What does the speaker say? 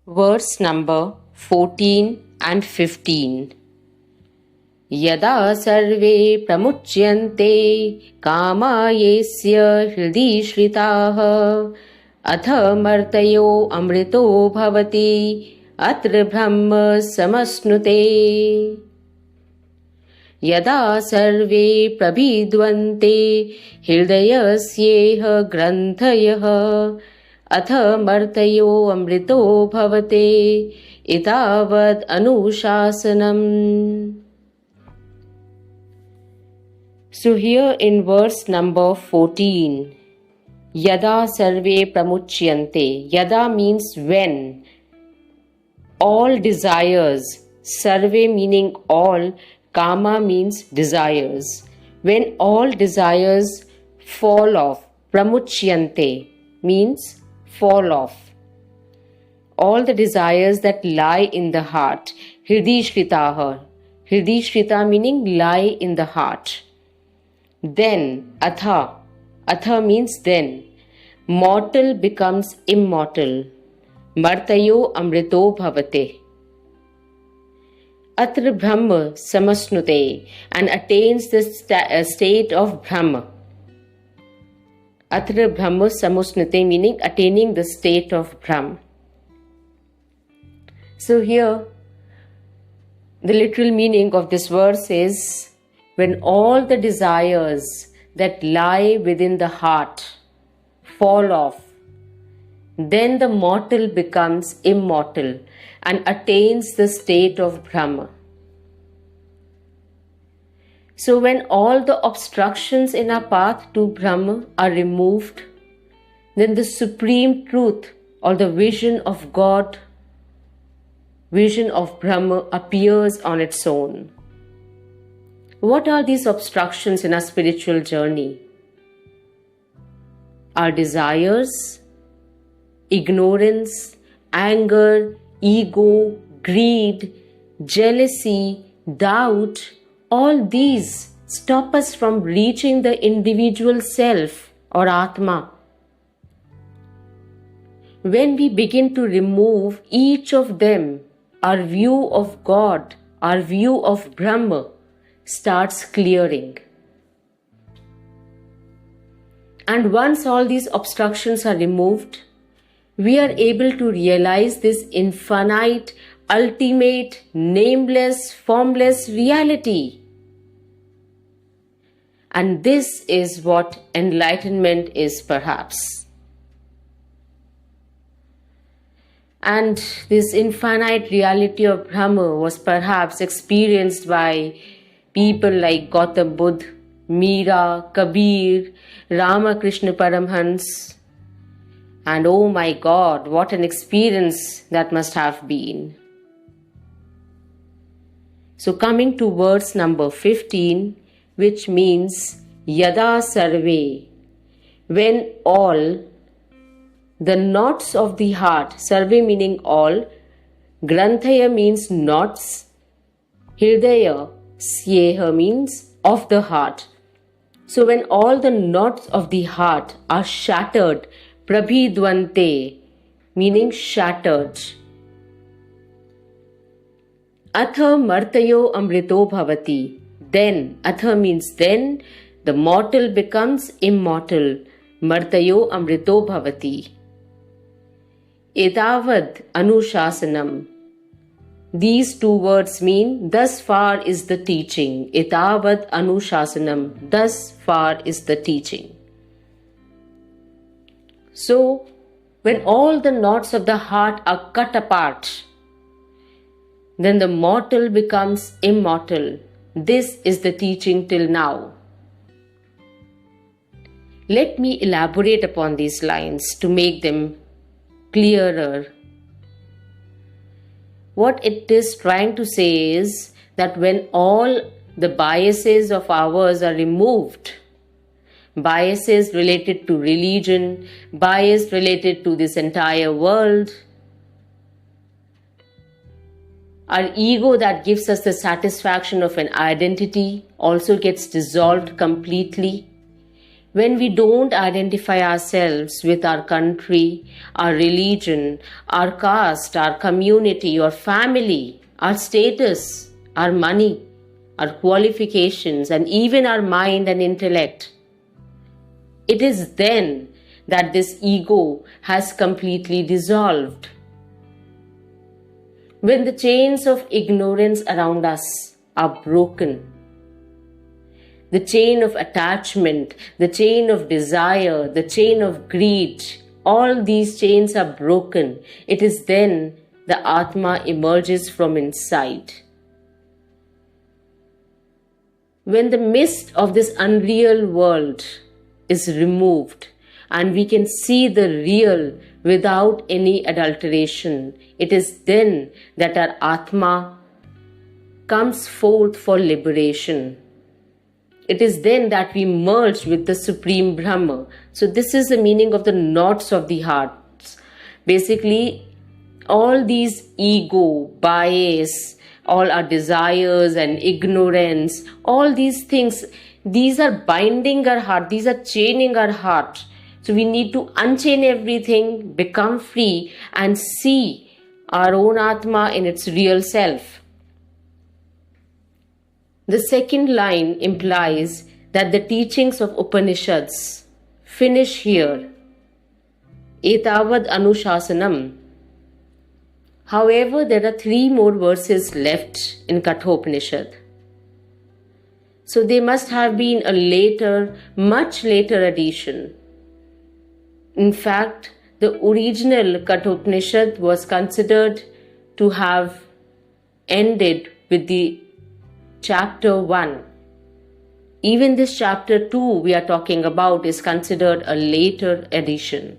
Verse number 14 and 15. Yada sarve pramuchyante kama yesya hridhi shritaha atha martayo amrito bhavati atra brahma samasnute. Yada sarve prabhidvante hridayasyeha granthayah atha martayo amrito bhavate itavad anushasanam. So here in verse number 14, Yada sarve pramuchyante. Yada means when. All desires. Sarve meaning all. Kama means desires. When all desires fall off. Pramuchyante means fall off. All the desires that lie in the heart. Hridhi shritaha. Hridhi shrita meaning lie in the heart. Then, atha means then, mortal becomes immortal. Martayo amrito bhavate. Atra Brahma samasnute, and attains the state of Brahma. Atra Brahma samasnute meaning attaining the state of Brahma. So here, the literal meaning of this verse is, when all the desires that lie within the heart fall off, then the mortal becomes immortal and attains the state of Brahma. So when all the obstructions in our path to Brahma are removed, then the supreme truth or the vision of God, vision of Brahma appears on its own. What are these obstructions in our spiritual journey? Our desires, ignorance, anger, ego, greed, jealousy, doubt, all these stop us from reaching the individual self or Atma. When we begin to remove each of them, our view of God, our view of Brahma starts clearing. And once all these obstructions are removed, we are able to realize this infinite, ultimate, nameless, formless reality. And this is what enlightenment is, perhaps. And this infinite reality of Brahma was perhaps experienced by people like Gautam Buddha, Meera, Kabir, Ramakrishna Paramhans. And oh my God, what an experience that must have been. So coming to verse number 15, which means Yada Sarve, when all the knots of the heart, Sarve meaning all, Granthaya means knots, Hridaya, Syeha means of the heart. So when all the knots of the heart are shattered, Prabhidvante meaning shattered. Atha martayo amrito bhavati. Then, atha means then, the mortal becomes immortal. Martayo amrito bhavati. Etavad anushasanam. These two words mean, thus far is the teaching. Etavad anushasanam. Thus far is the teaching. So, when all the knots of the heart are cut apart, then the mortal becomes immortal. This is the teaching till now. Let me elaborate upon these lines to make them clearer. What it is trying to say is that when all the biases of ours are removed, biases related to religion, bias related to this entire world, our ego that gives us the satisfaction of an identity also gets dissolved completely. when we don't identify ourselves with our country, our religion, our caste, our community, or family, our status, our money, our qualifications, and even our mind and intellect, it is then that this ego has completely dissolved. When the chains of ignorance around us are broken, the chain of attachment, the chain of desire, the chain of greed, all these chains are broken. It is then the Atma emerges from inside. When the mist of this unreal world is removed and we can see the real without any adulteration, it is then that our Atma comes forth for liberation. It is then that we merge with the Supreme Brahma. So this is the meaning of the knots of the heart. Basically, all these ego, bias, all our desires and ignorance, all these things, these are binding our heart, these are chaining our heart. So we need to unchain everything, become free, and see our own Atma in its real self. The second line implies that the teachings of Upanishads finish here. Etavad Anushasanam. However, there are 3 more verses left in Katha Upanishad. So they must have been a later, much later addition. In fact, the original Katha Upanishad was considered to have ended with the chapter 1. Even this chapter 2 we are talking about is considered a later addition.